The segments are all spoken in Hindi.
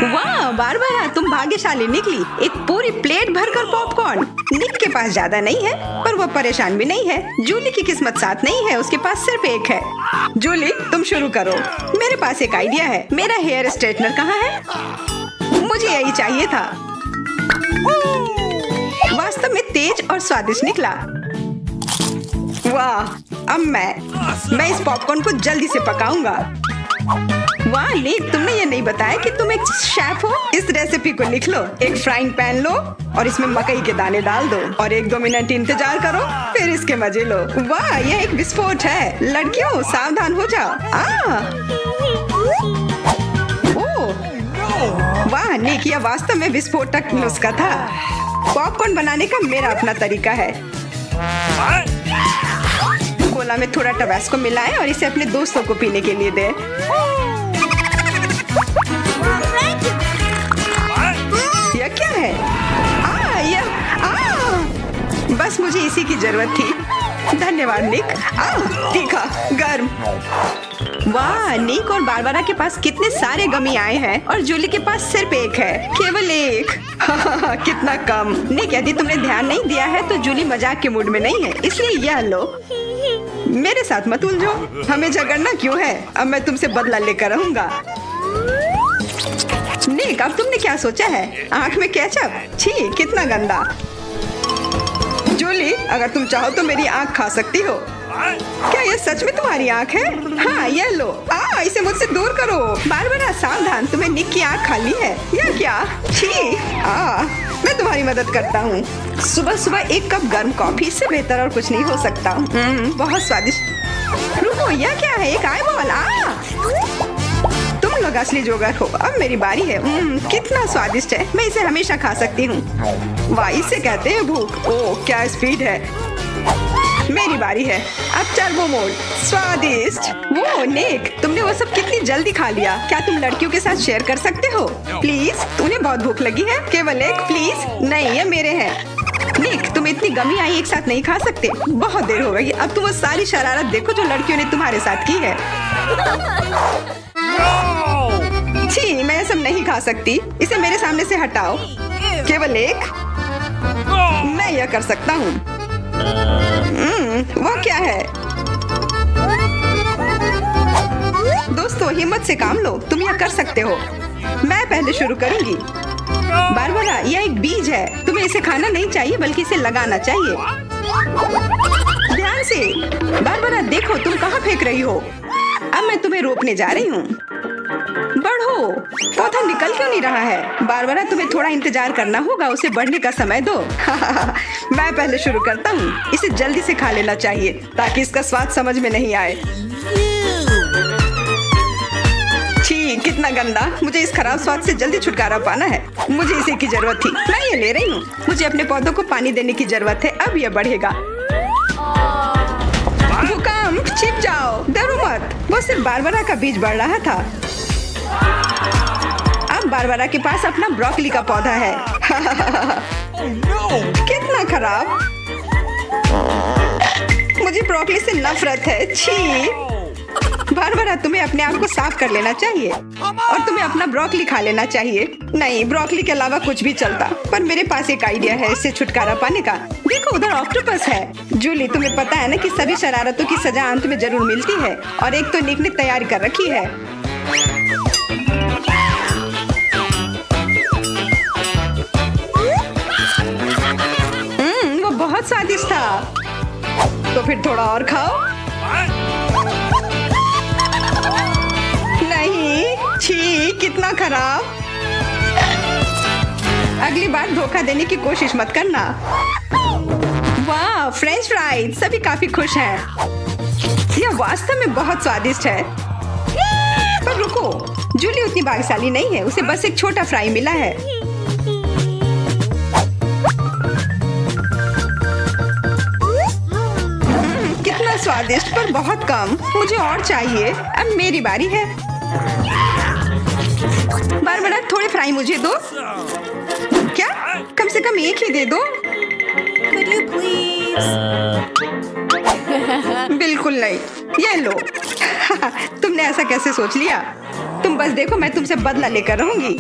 वाह बारबरा, तुम भाग्यशाली निकली। एक पूरी प्लेट भरकर पॉपकॉर्न। निक के पास ज्यादा नहीं है, पर वो परेशान भी नहीं है। जूली की किस्मत साथ नहीं है, उसके पास सिर्फ एक है। जूली, तुम शुरू करो। मेरे पास एक आइडिया है। मेरा हेयर स्ट्रेटनर कहाँ है? मुझे यही चाहिए था। वास्तव में तेज और स्वादिष्ट निकला। वाह, अब मैं इस पॉपकॉर्न को जल्दी से पकाऊंगा। वाह निक, तुमने ये नहीं बताया कि तुम एक शेफ हो। इस रेसिपी को लिख लो। एक फ्राइंग पैन लो और इसमें मकई के दाने डाल दो और 1-2 मिनट इंतजार करो, फिर इसके मजे लो। वाह, यह एक विस्फोट है। लड़कियों, सावधान हो जाओ। ओह, वाह निक, यह वास्तव में विस्फोटक नुस्खा था। पॉपकॉर्न बनाने का मेरा अपना तरीका है। कोला में थोड़ा टबास्को मिलाएं और इसे अपने दोस्तों को पीने के लिए दें। यह क्या है? बस मुझे इसी की जरूरत थी। धन्यवाद निक। तीखा, गर्म। वाह, निक और बारबरा के पास कितने सारे गमी आए हैं और जूली के पास सिर्फ एक है। केवल एक। कितना कम। निक, यदि तुमने ध्यान नहीं दिया है तो जूली मजाक के मूड में नहीं है, इसलिए यह लो। मेरे साथ मत उलझो। हमें झगड़ना क्यों है? अब मैं तुमसे बदला लेकर रहूंगा। निक, अब तुमने क्या सोचा है? आँख में केचप? छी, कितना गंदा। जूली, अगर तुम चाहो तो मेरी आँख खा सकती हो। क्या ये सच में तुम्हारी आँख है? हाँ, ये लो। इसे मुझसे दूर करो। बारबरा, सावधान, तुम्हें निक की आँख खाली है। यह क्या? छी। मैं तुम्हारी मदद करता हूँ। सुबह सुबह 1 कप गर्म कॉफी, इससे बेहतर और कुछ नहीं हो सकता। बहुत स्वादिष्ट। रुको, यह क्या है? एक आईबॉल। तुम लोग असली जोगर हो। अब मेरी बारी है। कितना स्वादिष्ट है। मैं इसे हमेशा खा सकती हूँ। वाह, इसे कहते हैं भूख। ओह, क्या स्पीड है। मेरी बारी है। अब टर्बो मोड। स्वादिष्ट। वो निक, तुमने वो सब कितनी जल्दी खा लिया। क्या तुम लड़कियों के साथ शेयर कर सकते हो? प्लीज, उन्हें बहुत भूख लगी है। केवल एक, प्लीज। नहीं, ये मेरे हैं। निक, तुम इतनी गमी आई एक साथ नहीं खा सकते। बहुत देर हो गई। अब तुम वो सारी शरारत देखो जो लड़कियों ने तुम्हारे साथ की है। छी, मैं ये सब नहीं खा सकती। इसे मेरे सामने से हटाओ। केवल एक। मैं यह कर सकता हूँ। वो क्या है? दोस्तों, हिम्मत से काम लो। तुम यह कर सकते हो। मैं पहले शुरू करूंगी। बारबरा, यह एक बीज है। तुम्हें इसे खाना नहीं चाहिए, बल्कि इसे लगाना चाहिए। ध्यान से। बारबरा, देखो तुम कहाँ फेंक रही हो। अब मैं तुम्हें रोकने जा रही हूँ। बढ़ो। पौधा निकल क्यों नहीं रहा है? बारबरा, तुम्हें थोड़ा इंतजार करना होगा। उसे बढ़ने का समय दो। मैं पहले शुरू करता हूँ। इसे जल्दी से खा लेना चाहिए ताकि इसका स्वाद समझ में नहीं आए। छी, कितना गंदा। मुझे इस खराब स्वाद से जल्दी छुटकारा पाना है। मुझे इसी की जरूरत थी। मैं ये ले रही हूँ। मुझे अपने पौधों को पानी देने की जरूरत है। अब यह बढ़ेगा। भूकंप, छिप जाओ। डरो मत। वो सिर्फ बारबरा का बीज बढ़ रहा था। अब बारबरा के पास अपना ब्रोकली का पौधा है। कितना खराब। मुझे ब्रोकली से नफरत है। छी। बारबरा, तुम्हें अपने आप को साफ कर लेना चाहिए और तुम्हें अपना ब्रोकली खा लेना चाहिए। नहीं, ब्रोकली के अलावा कुछ भी चलता, पर मेरे पास एक आइडिया है इससे छुटकारा पाने का। देखो, उधर ऑक्टोपस है। जूली, तुम्हें पता है ना कि सभी शरारतों की सजा अंत में जरूर मिलती है, और एक तो निक ने तैयारी कर रखी है। वो बहुत स्वादिष्ट था। तो फिर थोड़ा और खाओ। नहीं, छी, कितना खराब। अगली बार धोखा देने की कोशिश मत करना। वाह, फ्रेंच फ्राइज। सभी काफी खुश हैं। यह वास्तव में बहुत स्वादिष्ट है। पर रुको, जूली उतनी भाग्यशाली नहीं है। उसे बस एक छोटा फ्राई मिला है। कितना स्वादिष्ट, पर बहुत कम। मुझे और चाहिए। अब मेरी बारी है। बारबरा, थोड़े फ्राई मुझे दो। क्या? कम से कम एक ही दे दो। Could you please? बिल्कुल नहीं। ये लो। तुमने ऐसा कैसे सोच लिया? तुम बस देखो, मैं तुमसे बदला लेकर रहूंगी।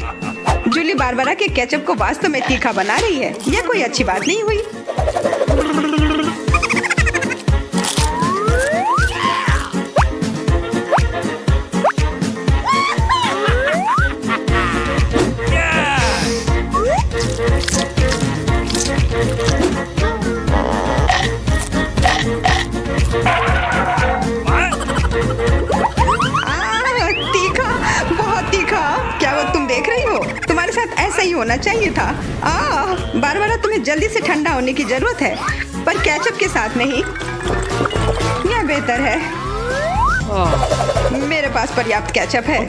जूली बारबरा के केचप को वास्तव में तीखा बना रही है। यह कोई अच्छी बात नहीं हुई। ऐसा ही होना चाहिए था। बारबरा, तुम्हें जल्दी से ठंडा होने की जरूरत है, पर केचप के साथ नहीं। यह बेहतर है। मेरे पास पर्याप्त केचप है।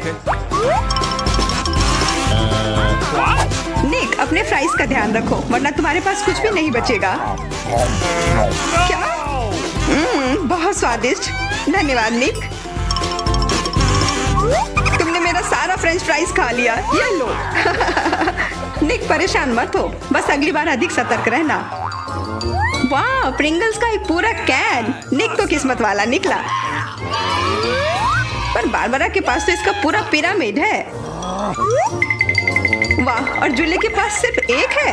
निक, अपने फ्राइज का ध्यान रखो, वरना तुम्हारे पास कुछ भी नहीं बचेगा। क्या? बहुत स्वादिष्ट। धन्यवाद निक। तुमने मेरा सारा फ्रेंच फ्राइज खा लिया। ये लो। निक, परेशान मत हो, बस अगली बार अधिक सतर्क रहना। वाह, प्रिंगल्स का एक पूरा कैन। निक तो किस्मत वाला निकला। पर बारबरा के पास तो इसका पूरा पिरामिड है। वाह, और जूली के पास सिर्फ एक है।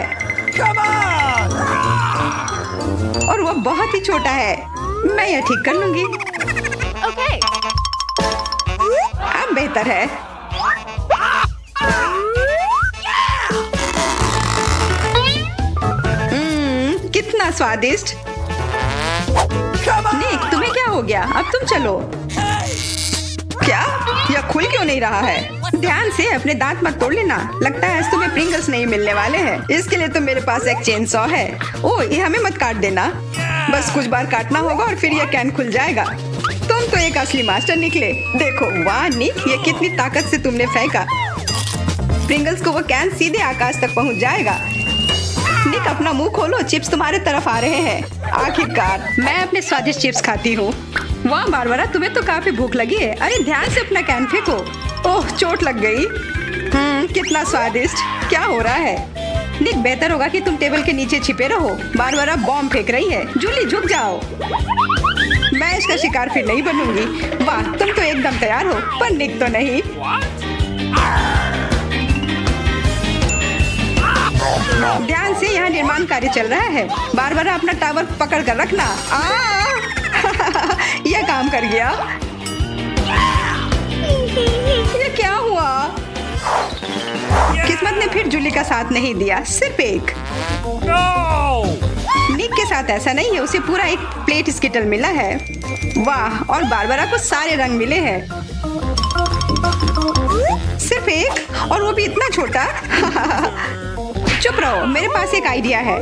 और वो बहुत ही छोटा है। मैं यह ठीक कर लूंगी। Okay. अब बेहतर है। कितना स्वादिष्ट। निक, तुम्हें क्या हो गया? अब तुम चलो। क्या? यह खुल क्यों नहीं रहा है? ध्यान से, अपने दांत मत तोड़ लेना। लगता है आज तुम्हें प्रिंगल्स नहीं मिलने वाले हैं। इसके लिए तो मेरे पास एक चेन सॉ है। ओह, ये हमें मत काट देना। बस कुछ बार काटना होगा और फिर यह कैन खुल जाएगा। तुम तो एक असली मास्टर निकले। देखो, वाह निक, ये कितनी ताकत से तुमने फेंका। प्रिंगल्स को वो कैन सीधे आकाश तक पहुंच जाएगा। निक, अपना मुंह खोलो, चिप्स तुम्हारे तरफ आ रहे हैं। आखिरकार मैं अपने स्वादिष्ट चिप्स खाती हूँ। वाह बारबरा, तुम्हें तो काफी भूख लगी है। अरे ध्यान से अपना कैन फेंको। ओह, चोट लग गई। कितना स्वादिष्ट। क्या हो रहा है? निक, बेहतर होगा कि तुम टेबल के नीचे छिपे रहो। बारबरा बॉम्ब फेंक रही है। जूली, झुक जाओ। मैं इसका शिकार फिर नहीं बनूंगी। वाह, तुम तो एकदम तैयार हो, पर निक तो नहीं। ध्यान से, यहाँ निर्माण कार्य चल रहा है। बारबरा, अपना टावर पकड़ कर रखना। यह काम कर गया। ये क्या हुआ? किस्मत ने फिर जूली का साथ नहीं दिया, सिर्फ एक। निक के साथ ऐसा नहीं है, उसे पूरा एक प्लेट स्किटल मिला है। वाह, और बारबरा को सारे रंग मिले हैं। सिर्फ एक, और वो भी इतना छोटा। चुप रहो, मेरे पास एक आइडिया है।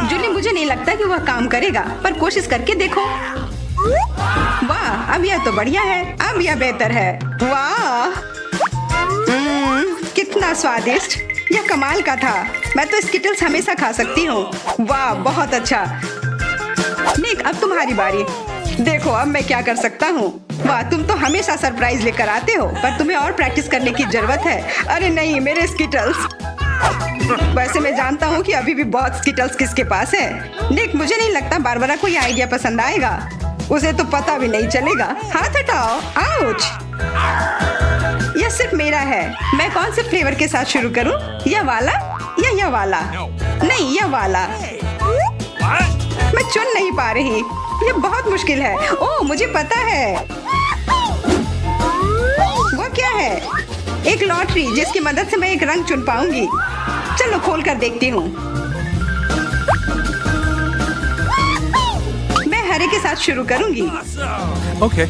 जूली, मुझे नहीं लगता कि वह काम करेगा, पर कोशिश करके देखो। वाह, अब यह तो बढ़िया है। अब यह बेहतर है। वाह, कितना स्वादिष्ट। यह कमाल का था। मैं तो स्किटल्स हमेशा खा सकती हूँ। वाह, बहुत अच्छा। निक, अब तुम्हारी बारी। देखो अब मैं क्या कर सकता हूँ। वाह, तुम तो हमेशा सरप्राइज लेकर आते हो, पर तुम्हें और प्रैक्टिस करने की जरूरत है। अरे नहीं, मेरे स्किटल्स। वैसे मैं जानता हूँ कि अभी भी बहुत स्किटल्स किसके पास है। निक, मुझे नहीं लगता बारबरा को यह आइडिया पसंद आएगा। उसे तो पता भी नहीं चलेगा। हाथ हटाओ। आउच। यह सिर्फ मेरा है। मैं कौन से फ्लेवर के साथ शुरू करूँ? यह वाला या यह वाला? नहीं, यह वाला। मैं चुन नहीं पा रही। यह बहुत मुश्किल है। ओह, मुझे पता है। वो क्या है? एक लॉटरी, जिसकी मदद से मैं एक रंग चुन पाऊंगी। चलो खोल कर देखती हूँ। मैं हरे के साथ शुरू करूंगी। Okay.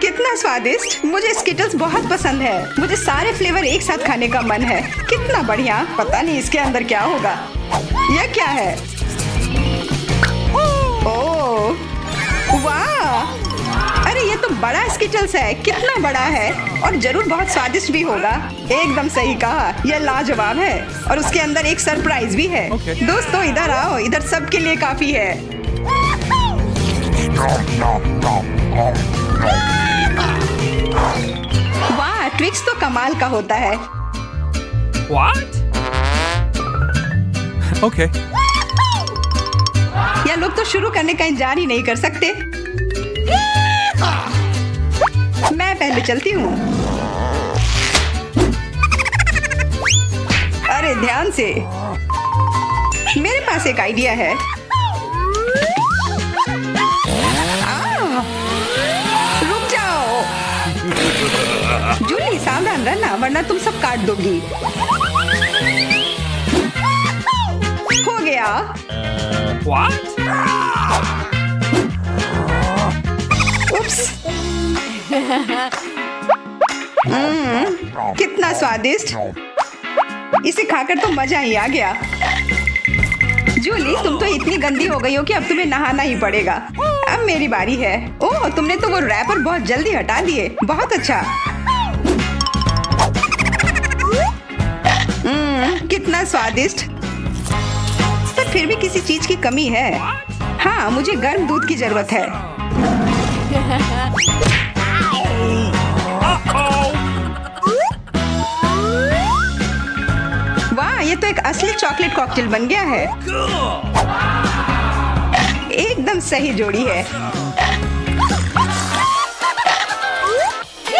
कितना स्वादिष्ट। मुझे स्किटल्स बहुत पसंद है। मुझे सारे फ्लेवर एक साथ खाने का मन है। कितना बढ़िया। पता नहीं इसके अंदर क्या होगा। यह क्या है? ओह, वाह। अरे ये तो बड़ा स्किटल्स है। कितना बड़ा है, और जरूर बहुत स्वादिष्ट भी होगा। एकदम सही कहा, यह लाजवाब है। और उसके अंदर एक सरप्राइज भी है। Okay. दोस्तों, इधर आओ। इधर सबके लिए काफी है। वाह, ट्विक्स तो कमाल का होता है। What? Okay. यह लोग तो शुरू करने का इंतजार ही नहीं कर सकते। मैं पहले चलती हूँ। अरे ध्यान से, मेरे पास एक आइडिया है। रुक जाओ जूली, सावधान रहना वरना तुम सब काट दोगी। हो गया। उप्स। कितना स्वादिष्ट, इसे खाकर तो मजा ही आ गया। जूली, तुम तो इतनी गंदी हो गई हो कि अब तुम्हें नहाना ही पड़ेगा। अब मेरी बारी है। ओह, तुमने तो वो रैपर बहुत जल्दी हटा दिए। बहुत अच्छा। कितना स्वादिष्ट, पर फिर भी किसी चीज की कमी है। हाँ, मुझे गर्म दूध की जरूरत है। वाह, ये तो एक असली चॉकलेट कॉकटेल बन गया है। एकदम सही जोड़ी है।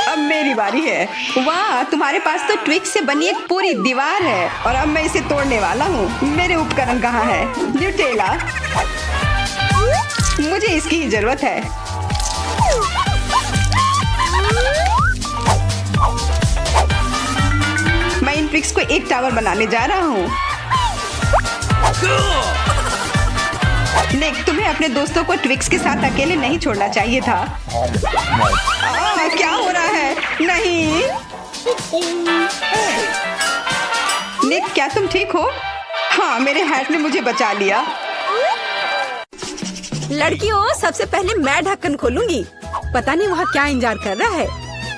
अब मेरी बारी है। वाह, तुम्हारे पास तो ट्विक्स से बनी एक पूरी दीवार है और अब मैं इसे तोड़ने वाला हूँ। मेरे उपकरण कहाँ है? न्यूटेला, मुझे इसकी ही जरूरत है। मैं इन ट्विक्स को एक टावर बनाने जा रहा हूँ। निक, तुम्हें अपने दोस्तों को ट्विक्स के साथ अकेले नहीं छोड़ना चाहिए था। क्या हो रहा है? नहीं निक, क्या तुम ठीक हो? हाँ, मेरे हैट ने मुझे बचा लिया। लड़कियों, सबसे पहले मैं ढक्कन खोलूंगी। पता नहीं वहाँ क्या इंतजार कर रहा है।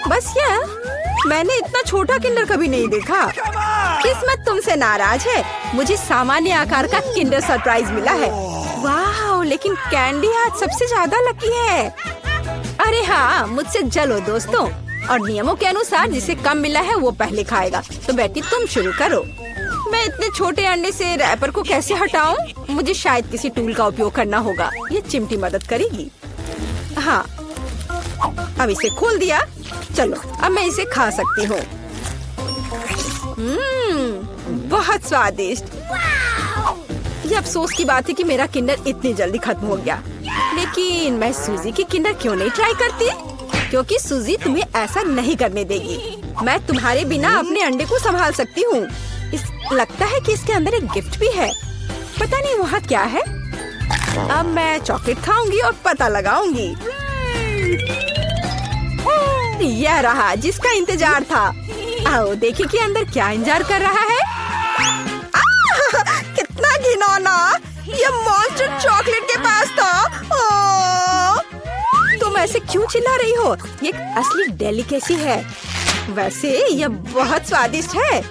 बस यह, मैंने इतना छोटा किंडर कभी नहीं देखा। किस्मत तुमसे नाराज है। मुझे सामान्य आकार का किंडर सरप्राइज मिला है। वाह, लेकिन कैंडी आज सबसे ज्यादा लकी है। अरे हाँ, मुझसे जलो दोस्तों। और नियमों के अनुसार जिसे कम मिला है वो पहले खाएगा। तो बेटी, तुम शुरू करो। मैं इतने छोटे अंडे से रैपर को कैसे हटाऊं? मुझे शायद किसी टूल का उपयोग करना होगा। ये चिमटी मदद करेगी। हाँ, अब इसे खोल दिया। चलो, अब मैं इसे खा सकती हूँ। बहुत स्वादिष्ट। ये अफसोस की बात है कि मेरा किंडर इतनी जल्दी खत्म हो गया। लेकिन मैं सूजी की किंडर क्यों नहीं ट्राई करती? क्योंकि सूजी तुम्हें ऐसा नहीं करने देगी। मैं तुम्हारे बिना अपने अंडे को संभाल सकती हूँ। लगता है कि इसके अंदर एक गिफ्ट भी है। पता नहीं वहाँ क्या है। अब मैं चॉकलेट खाऊंगी और पता लगाऊंगी। यह रहा जिसका इंतजार था। आओ देखिए कि अंदर क्या इंतजार कर रहा है। कितना घिनौना, ये मॉन्स्टर चॉकलेट के पास था। तुम ऐसे क्यों चिल्ला रही हो? ये एक असली डेलिकेसी है। वैसे यह बहुत स्वादिष्ट है।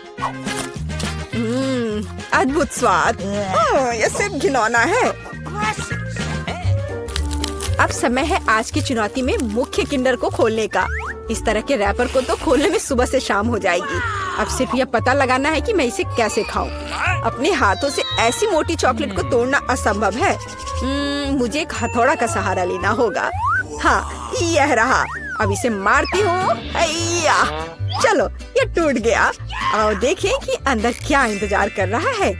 अद्भुत स्वाद। यह सिर्फ घिनौना है। अब समय है आज की चुनौती में मुख्य किंडर को खोलने का। इस तरह के रैपर को तो खोलने में सुबह से शाम हो जाएगी। अब सिर्फ यह पता लगाना है कि मैं इसे कैसे खाऊं। अपने हाथों से ऐसी मोटी चॉकलेट को तोड़ना असंभव है। मुझे एक हथौड़ा का सहारा लेना होगा। हाँ, यह रहा। अब इसे मारती हूँ। चलो, ये टूट गया। आओ देखें कि अंदर क्या इंतजार कर रहा है।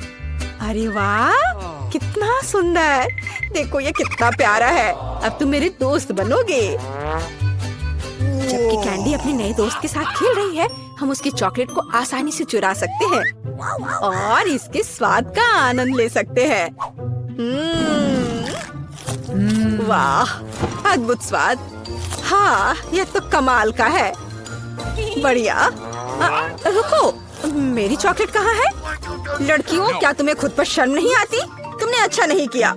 अरे वाह, कितना सुंदर। देखो ये कितना प्यारा है। अब तुम मेरे दोस्त बनोगे। जबकि कैंडी अपने नए दोस्त के साथ खेल रही है, हम उसकी चॉकलेट को आसानी से चुरा सकते हैं और इसके स्वाद का आनंद ले सकते हैं। वाह, अद्भुत स्वाद। हाँ, यह तो कमाल का है। बढ़िया। रुको, मेरी चॉकलेट कहाँ है? लड़कियों, क्या तुम्हें खुद पर शर्म नहीं आती? तुमने अच्छा नहीं किया।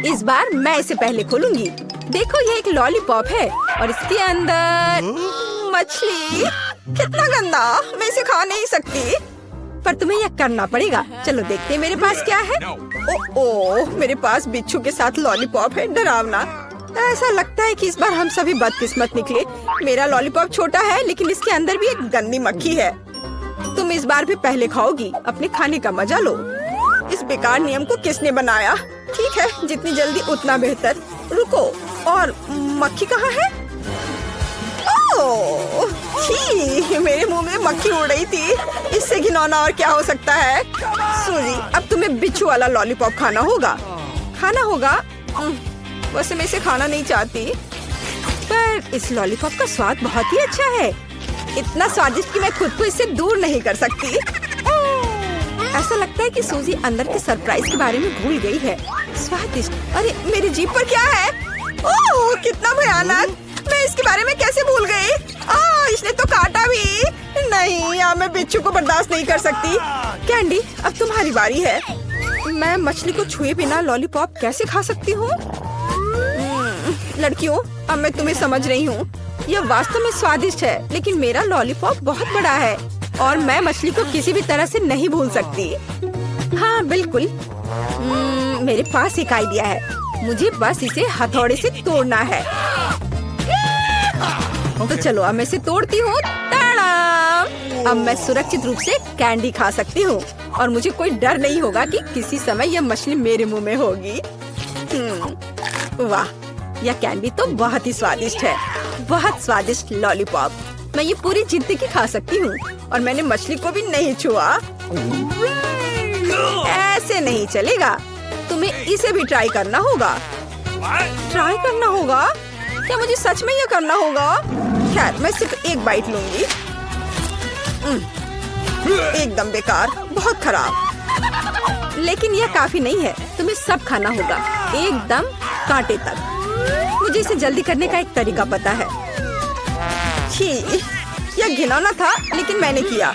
इस बार मैं इसे पहले खोलूंगी। देखो, ये एक लॉलीपॉप है और इसके अंदर मछली। कितना गंदा, मैं इसे खा नहीं सकती। पर तुम्हें यह करना पड़ेगा। चलो देखते हैं मेरे पास क्या है। ओह, मेरे पास बिच्छू के साथ लॉलीपॉप है। डरावना। ऐसा लगता है कि इस बार हम सभी बदकिस्मत निकले। मेरा लॉलीपॉप छोटा है लेकिन इसके अंदर भी एक गंदी मक्खी है। तुम इस बार भी पहले खाओगी। अपने खाने का मजा लो। इस बेकार नियम को किसने बनाया? ठीक है, जितनी जल्दी उतना बेहतर। रुको, और मक्खी कहाँ है? ओह, छी, मेरे मुंह में मक्खी उड़ रही थी। इससे घिनौना और क्या हो सकता है? सूजी, अब तुम्हें बिच्छू वाला लॉलीपॉप खाना होगा। वैसे मैं इसे खाना नहीं चाहती, पर इस लॉलीपॉप का स्वाद बहुत ही अच्छा है। इतना स्वादिष्ट कि मैं खुद को इससे दूर नहीं कर सकती। ऐसा लगता है कि सूजी अंदर के सरप्राइज के बारे में भूल गई है। स्वादिष्ट। अरे मेरी जीभ पर क्या है? ओह, कितना भयानक! मैं इसके बारे में कैसे भूल गई? इसने तो काटा भी। नहीं, मैं बिच्छू को बर्दाश्त नहीं कर सकती। कैंडी, अब तुम्हारी बारी है। मैं मछली को छुए बिना लॉलीपॉप कैसे खा सकती हूँ? लड़कियों, अब मैं तुम्हें समझ रही हूँ। यह वास्तव में स्वादिष्ट है, लेकिन मेरा लॉलीपॉप बहुत बड़ा है और मैं मछली को किसी भी तरह से नहीं भूल सकती। हाँ बिल्कुल, मेरे पास एक आइडिया है। मुझे बस इसे हथौड़े से तोड़ना है। तो चलो, अब मैं इसे तोड़ती हूँ। अब मैं सुरक्षित रूप से कैंडी खा सकती हूँ और मुझे कोई डर नहीं होगा कि किसी समय यह मछली मेरे मुंह में होगी। वाह, यह कैंडी तो बहुत ही स्वादिष्ट है। बहुत स्वादिष्ट लॉलीपॉप। मैं ये पूरी जिंदगी खा सकती हूँ और मैंने मछली को भी नहीं छुआ। ऐसे नहीं चलेगा, तुम्हें इसे भी ट्राई करना होगा। ट्राई करना होगा? क्या मुझे सच में ये करना होगा? खैर, मैं सिर्फ एक बाइट लूंगी। एकदम बेकार, बहुत खराब। लेकिन यह काफी नहीं है, तुम्हें सब खाना होगा, एकदम कांटे तक। मुझे इसे जल्दी करने का एक तरीका पता है। छी, यह घिनौना था, लेकिन मैंने किया।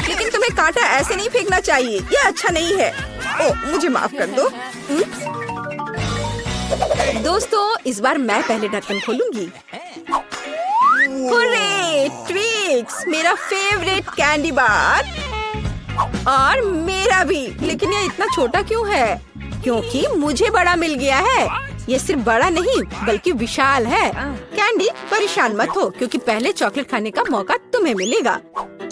लेकिन तुम्हें कांटा ऐसे नहीं फेंकना चाहिए, यह अच्छा नहीं है। ओह, मुझे माफ कर दो। दोस्तों, इस बार मैं पहले ढक्कन खोलूंगी। हुर्रे, ट्विक्स, मेरा फेवरेट कैंडी बार। और मेरा भी। लेकिन ये इतना छोटा क्यों है? क्योंकि मुझे बड़ा मिल गया है। ये सिर्फ बड़ा नहीं बल्कि विशाल है। कैंडी, परेशान मत हो, क्योंकि पहले चॉकलेट खाने का मौका तुम्हें मिलेगा।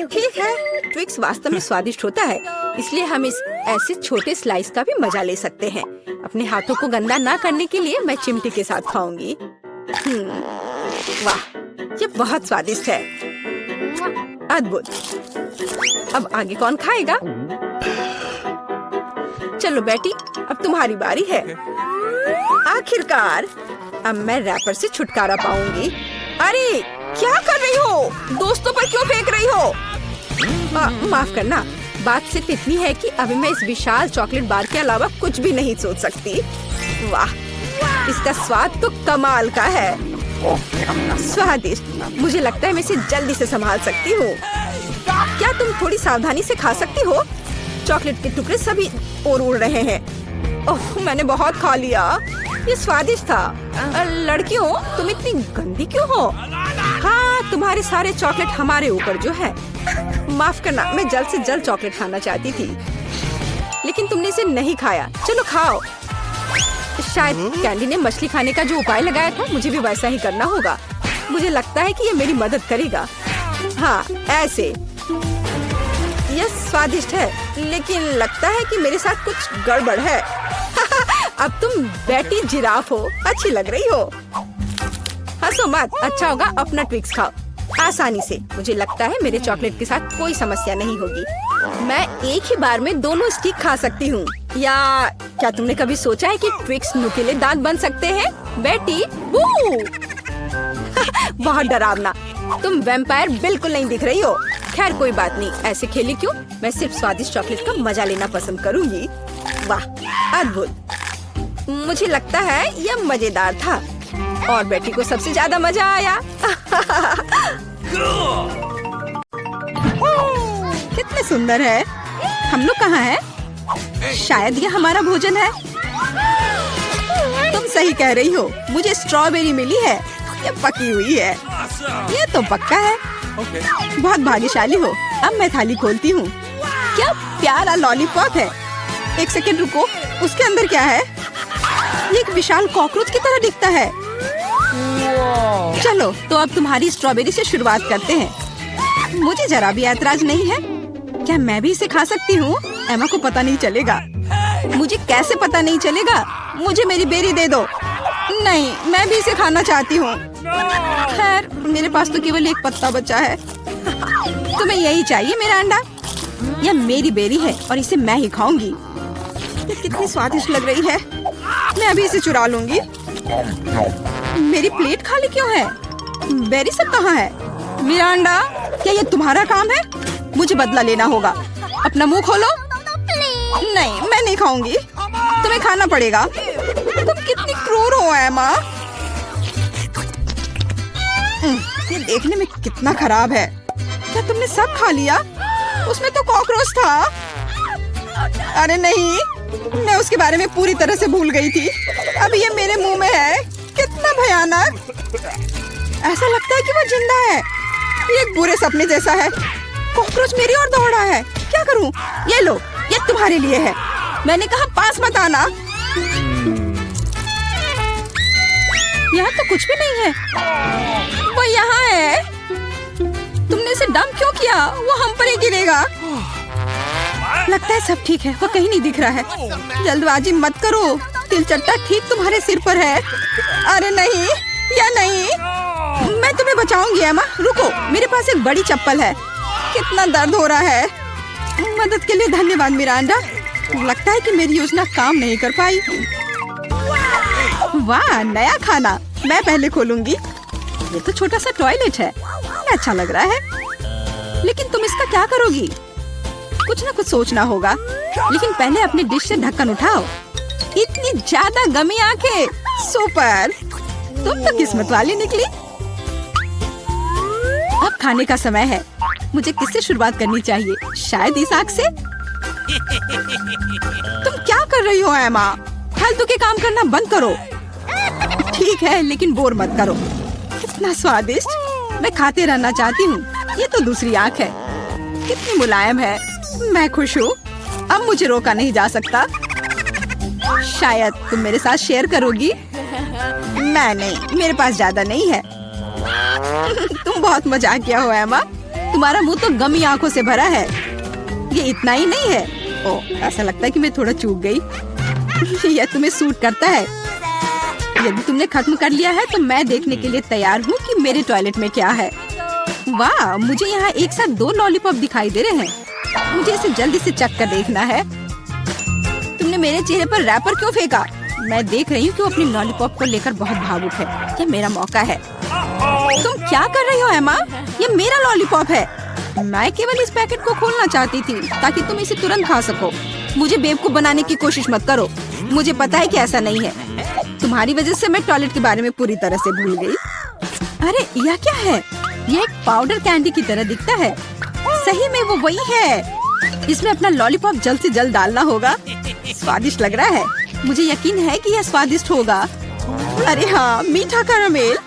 ठीक है, ट्विक्स वास्तव में स्वादिष्ट होता है, इसलिए हम इस ऐसे छोटे स्लाइस का भी मजा ले सकते हैं। अपने हाथों को गंदा ना करने के लिए मैं चिमटी के साथ खाऊंगी। वाह, ये बहुत स्वादिष्ट है। अद्भुत। अब आगे कौन खाएगा? चलो बेटी, अब तुम्हारी बारी है। आखिरकार, अब मैं रैपर से छुटकारा पाऊंगी। अरे, क्या कर रही हो? दोस्तों पर क्यों फेंक रही हो? माफ करना, बात सिर्फ इतनी है कि अभी मैं इस विशाल चॉकलेट बार के अलावा कुछ भी नहीं सोच सकती। वाह, इसका स्वाद तो कमाल का है। स्वादिष्ट। मुझे लगता है मैं इसे जल्दी से संभाल सकती हूँ। क्या तुम थोड़ी सावधानी से खा सकती हो? चॉकलेट के टुकड़े सभी और उड़ रहे हैं। ओह, मैंने बहुत खा लिया। ये स्वादिष्ट था। लड़कियों, तुम इतनी गंदी क्यों हो? हाँ, तुम्हारे सारे चॉकलेट हमारे ऊपर जो है। माफ करना, मैं जल्द से जल्द चॉकलेट खाना चाहती थी, लेकिन तुमने इसे नहीं खाया। चलो खाओ। शायद कैंडी ने मछली खाने का जो उपाय लगाया था, मुझे भी वैसा ही करना होगा। मुझे लगता है कि ये मेरी मदद करेगा। हाँ, ऐसे। यह स्वादिष्ट है, लेकिन लगता है कि मेरे साथ कुछ गड़बड़ है। अब तुम बेटी जिराफ हो, अच्छी लग रही हो। हंसो मत, अच्छा होगा अपना ट्विक्स खाओ आसानी से। मुझे लगता है मेरे चॉकलेट के साथ कोई समस्या नहीं होगी। मैं एक ही बार में दोनों स्टिक खा सकती हूँ। या क्या तुमने कभी सोचा है कि ट्विक्स नुकीले दांत बन सकते हैं? बेटी, बहुत डरावना। तुम वैम्पायर बिल्कुल नहीं दिख रही हो। खैर कोई बात नहीं, ऐसे खेली क्यों? मैं सिर्फ स्वादिष्ट चॉकलेट का मजा लेना पसंद करूंगी। वाह, अद्भुत। मुझे लगता है यह मजेदार था और बेटी को सबसे ज्यादा मजा आया। कितने सुंदर है। हम लोग कहाँ हैं? शायद ये हमारा भोजन है। तुम सही कह रही हो, मुझे स्ट्रॉबेरी मिली है। ये पकी हुई है। ये तो पक्का है। बहुत भाग्यशाली हो। अब मैं थाली खोलती हूँ। क्या प्यारा लॉलीपॉप है। एक सेकंड रुको, उसके अंदर क्या है? ये एक विशाल कॉकरोच की तरह दिखता है। चलो, तो अब तुम्हारी स्ट्रॉबेरी से शुरुआत करते हैं। मुझे जरा भी ऐतराज नहीं है। क्या मैं भी इसे खा सकती हूँ? एमा को पता नहीं चलेगा। मुझे कैसे पता नहीं चलेगा? मुझे मेरी बेरी दे दो। नहीं, मैं भी इसे खाना चाहती हूँ। खैर, मेरे पास तो केवल एक पत्ता बचा है। तुम्हें यही चाहिए मेरा अंडा? यह मेरी बेरी है और इसे मैं ही खाऊंगी। ये कितनी स्वादिष्ट लग रही है। मैं अभी इसे चुरा लूंगी। मेरी प्लेट खाली क्यों है? बेरी सब कहाँ है? मेरा अंडा, क्या ये तुम्हारा काम है? मुझे बदला लेना होगा। अपना मुंह खोलो। नहीं, मैं नहीं खाऊंगी। तुम्हें खाना पड़ेगा। तुम कितनी क्रूर हो एमा। ये देखने में कितना खराब है। क्या तुमने सब खा लिया? उसमें तो कॉकरोच था। अरे नहीं, मैं उसके बारे में पूरी तरह से भूल गई थी। अब ये मेरे मुंह में है। कितना भयानक। ऐसा लगता है कि वो जिंदा है। ये एक बुरे सपने जैसा है। कॉकरोच मेरी ओर दौड़ा है। क्या करूं? ये लो, ये तुम्हारे लिए है। मैंने कहा पास मत आना। यहाँ तो कुछ भी नहीं है। वो यहाँ है। तुमने इसे डंप क्यों किया? वो हम पर ही गिरेगा। लगता है सब ठीक है। वो कहीं नहीं दिख रहा है। जल्दबाजी मत करो। तिलचट्टा ठीक तुम्हारे सिर पर है। अरे नहीं, या नहीं। मैं तुम्हें बचाऊंगी एमा। रुको, मेरे पास एक बड़ी चप्पल है। कितना दर्द हो रहा है। मदद के लिए धन्यवाद मिरांडा। लगता है कि मेरी योजना काम नहीं कर पाई। वाह, नया खाना। मैं पहले खोलूंगी। ये तो छोटा सा टॉयलेट है। अच्छा लग रहा है। लेकिन तुम इसका क्या करोगी? कुछ ना कुछ सोचना होगा। लेकिन पहले अपनी डिश से ढक्कन उठाओ। इतनी ज्यादा गमी आंखें। सुपर, तुम तो किस्मत वाली निकली। अब खाने का समय है। मुझे किससे शुरुआत करनी चाहिए? शायद इस आग से। तुम क्या कर रही हो एमा? फालतू के काम करना बंद करो। ठीक है, लेकिन बोर मत करो। कितना स्वादिष्ट। मैं खाते रहना चाहती हूँ। ये तो दूसरी आंख है। कितनी मुलायम है। मैं खुश हूँ। अब मुझे रोका नहीं जा सकता। शायद तुम मेरे साथ शेयर करोगी। मैं नहीं, मेरे पास ज्यादा नहीं है। तुम बहुत मजाकिया हो एमा। तुम्हारा मुंह तो गमी आंखों से भरा है। ये इतना ही नहीं है। ओह, ऐसा लगता है कि मैं थोड़ा चूक गई। यह तुम्हें सूट करता है। यदि तुमने खत्म कर लिया है तो मैं देखने के लिए तैयार हूँ कि मेरे टॉयलेट में क्या है। वाह, मुझे यहाँ एक साथ 2 लॉलीपॉप दिखाई दे रहे हैं। मुझे इसे जल्दी से चख कर देखना है। तुमने मेरे चेहरे पर रैपर क्यों फेंका? मैं देख रही हूँ कि वो अपनी लॉलीपॉप को लेकर बहुत भावुक है। ये मेरा मौका है। तुम क्या कर रही हो एमा? ये मेरा लॉलीपॉप है। मैं केवल इस पैकेट को खोलना चाहती थी ताकि तुम इसे तुरंत खा सको। मुझे बेवकूफ बनाने की कोशिश मत करो। मुझे पता है कि ऐसा नहीं है। तुम्हारी वजह से मैं टॉयलेट के बारे में पूरी तरह से भूल गई। अरे यह क्या है? यह एक पाउडर कैंडी की तरह दिखता है। सही में वो वही है। इसमें अपना लॉलीपॉप जल्द से जल्द डालना होगा। स्वादिष्ट लग रहा है। मुझे यकीन है कि यह स्वादिष्ट होगा। अरे हाँ, मीठा कैरामेल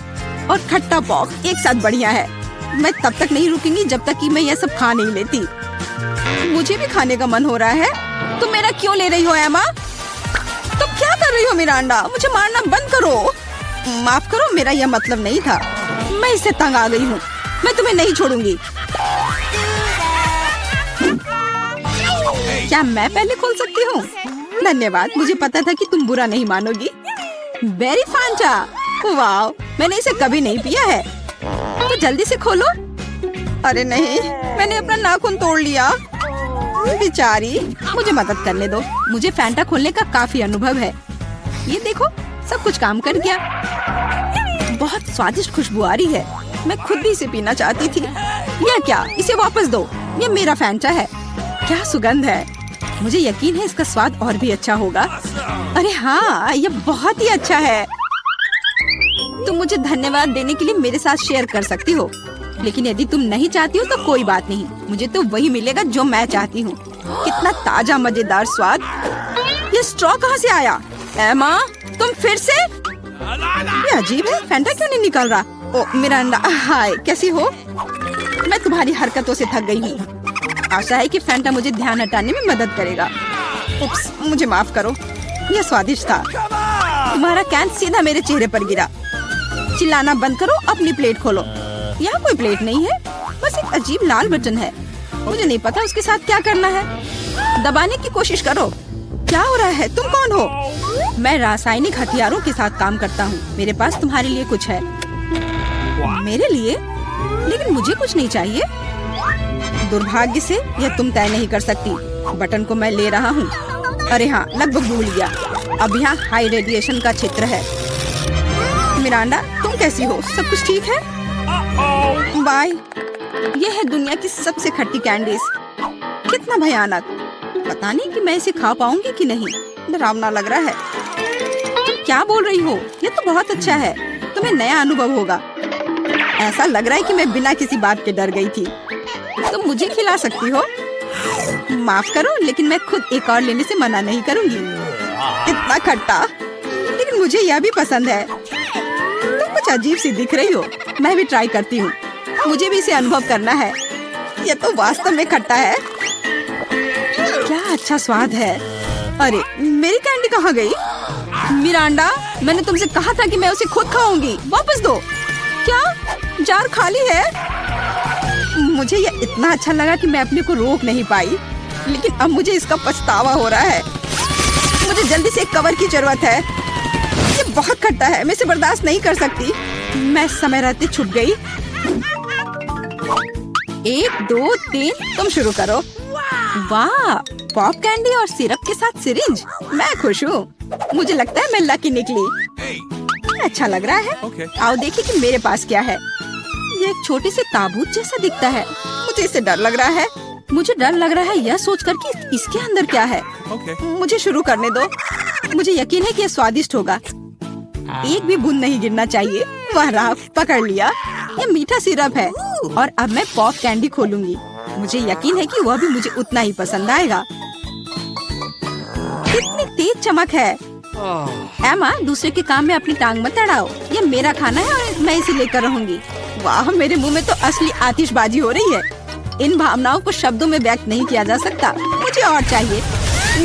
और खट्टा पॉप एक साथ बढ़िया है। मैं तब तक नहीं रुकूंगी जब तक कि मैं यह सब खा नहीं लेती। मुझे भी खाने का मन हो रहा है। तुम मेरा क्यों ले रही हो एमा? तुम क्या कर रही हो मिरांडा? मुझे मारना बंद करो। माफ करो, मेरा यह मतलब नहीं था। मैं इससे तंग आ गई हूँ। मैं तुम्हें नहीं छोड़ूंगी। क्या मैं पहले खोल सकती हूँ? धन्यवाद, मुझे पता था कि तुम बुरा नहीं मानोगी। बेरी फांटा, वाह, मैंने इसे कभी नहीं पिया है। तो जल्दी से खोलो। अरे नहीं, मैंने अपना नाखून तोड़ लिया। बेचारी, मुझे मदद करने दो। मुझे फैंटा खोलने का काफी अनुभव है। ये देखो, सब कुछ काम कर गया। बहुत स्वादिष्ट खुशबू आ रही है। मैं खुद भी इसे पीना चाहती थी। यह क्या? इसे वापस दो। ये मेरा फैंटा है। क्या सुगंध है। मुझे यकीन है इसका स्वाद और भी अच्छा होगा। अरे हाँ, यह बहुत ही अच्छा है। तुम मुझे धन्यवाद देने के लिए मेरे साथ शेयर कर सकती हो, लेकिन यदि तुम नहीं चाहती हो तो कोई बात नहीं। मुझे तो वही मिलेगा जो मैं चाहती हूँ। कितना ताजा मजेदार स्वाद। ये स्ट्रॉ कहाँ से आया? एमा, तुम फिर से? ये अजीब है। फैंटा क्यों नहीं निकल रहा? ओ मिरांडा, हाय, कैसी हो? मैं तुम्हारी हरकतों से थक गई हूँ। आशा है कि फैंटा मुझे ध्यान हटाने में मदद करेगा। उप्स, मुझे माफ करो। यह स्वादिष्ट था। तुम्हारा कैन सीधा मेरे चेहरे पर गिरा। चिल्लाना बंद करो, अपनी प्लेट खोलो। यहाँ कोई प्लेट नहीं है, बस एक अजीब लाल बटन है। मुझे नहीं पता उसके साथ क्या करना है। दबाने की कोशिश करो। क्या हो रहा है? तुम कौन हो? मैं रासायनिक हथियारों के साथ काम करता हूँ। मेरे पास तुम्हारे लिए कुछ है। मेरे लिए? लेकिन मुझे कुछ नहीं चाहिए। दुर्भाग्य से यह तुम तय नहीं कर सकती। बटन को मैं ले रहा हूँ। अरे हाँ, लगभग भूल गया। अब यहाँ हाई रेडिएशन का क्षेत्र है। मिरांडा, तुम कैसी हो? सब कुछ ठीक है? बाय। यह है दुनिया की सबसे खट्टी कैंडीज। कितना भयानक। पता नहीं कि मैं इसे खा पाऊंगी कि नहीं। डरावना लग रहा है। तुम क्या बोल रही हो? यह तो बहुत अच्छा है। तुम्हें नया अनुभव होगा। ऐसा लग रहा है कि मैं बिना किसी बात के डर गई थी। तुम मुझे खिला सकती हो। माफ करो, लेकिन मैं खुद एक और लेने से मना नहीं करूंगी। इतना खट्टा, लेकिन मुझे यह भी पसंद है। तुम कुछ अजीब सी दिख रही हो। मैं भी ट्राई करती हूँ। मुझे भी इसे अनुभव करना है। यह तो वास्तव में खट्टा है। क्या अच्छा स्वाद है। अरे, मेरी कैंडी कहाँ गई? मिरांडा, मैंने तुमसे कहा था कि मैं उसे खुद खाऊंगी। वापस दो। क्या जार खाली है? मुझे यह इतना अच्छा लगा कि मैं अपने को रोक नहीं पाई, लेकिन अब मुझे इसका पछतावा हो रहा है। मुझे जल्दी से एक कवर की जरूरत है। ये बहुत खट्टा है। मैं इसे बर्दाश्त नहीं कर सकती। मैं समय रहते छुप गई। 1 2 3, तुम शुरू करो। वाह, पॉप कैंडी और सिरप के साथ सिरिंज। मैं खुश हूँ। मुझे लगता है मैं लकी निकली। अच्छा लग रहा है। आओ देखिए कि मेरे पास क्या है। ये एक छोटे से ताबूत जैसा दिखता है। मुझे इससे डर लग रहा है। मुझे डर लग रहा है यह सोचकर कि इसके अंदर क्या है। मुझे शुरू करने दो। मुझे यकीन है कि यह स्वादिष्ट होगा। एक भी बूंद नहीं गिरना चाहिए। वह रहा, पकड़ लिया। यह मीठा सिरप है और अब मैं पॉप कैंडी खोलूंगी। मुझे यकीन है कि वह भी मुझे उतना ही पसंद आएगा। कितनी तेज चमक है। एमा, दूसरे के काम में अपनी टांग मत अड़ाओ। यह मेरा खाना है और मैं इसे लेकर रहूंगी। वाह, मेरे मुंह में तो असली आतिशबाजी हो रही है। इन भावनाओं को शब्दों में व्यक्त नहीं किया जा सकता। मुझे और चाहिए।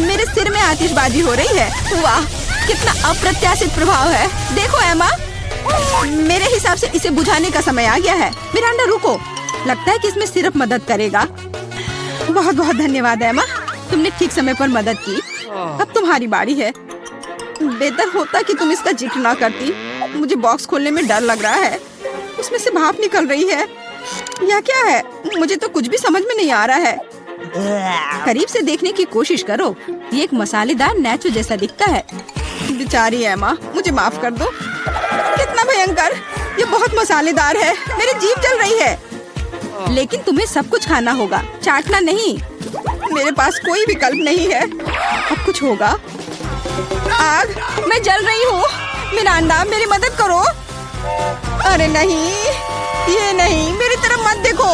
मेरे सिर में आतिशबाजी हो रही है। वाह, कितना अप्रत्याशित प्रभाव है। देखो एमा, मेरे हिसाब से इसे बुझाने का समय आ गया है। मिरांडा, रुको। लगता है कि इसमें सिर्फ मदद करेगा। बहुत बहुत धन्यवाद एमा, तुमने ठीक समय पर मदद की। अब तुम्हारी बारी है। बेहतर होता कि तुम इसका जिक्र ना करती। मुझे बॉक्स खोलने में डर लग रहा है। उसमें से भाप निकल रही है। यह क्या है? मुझे तो कुछ भी समझ में नहीं आ रहा है। करीब से देखने की कोशिश करो। ये एक मसालेदार नेचो जैसा दिखता है। बेचारी एमा, मुझे माफ कर दो। कितना भयंकर। ये बहुत मसालेदार है। मेरी जीभ जल रही है। लेकिन तुम्हें सब कुछ खाना होगा, चाटना नहीं। मेरे पास कोई विकल्प नहीं है। अब कुछ होगा। आग, मैं जल रही हूँ। मिरांडा, मेरी मदद करो। अरे नहीं, ये नहीं, मेरी तरफ मत देखो।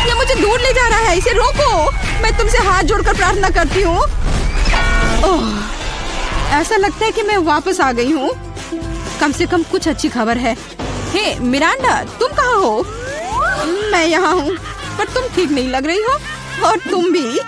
ये मुझे दूर ले जा रहा है। इसे रोको। मैं तुमसे हाथ जोड़कर प्रार्थना करती हूँ। ऐसा लगता है कि मैं वापस आ गई हूँ। कम से कम कुछ अच्छी खबर है। हे मिरांडा, तुम कहाँ हो? मैं यहाँ हूँ, पर तुम ठीक नहीं लग रही हो। और तुम भी।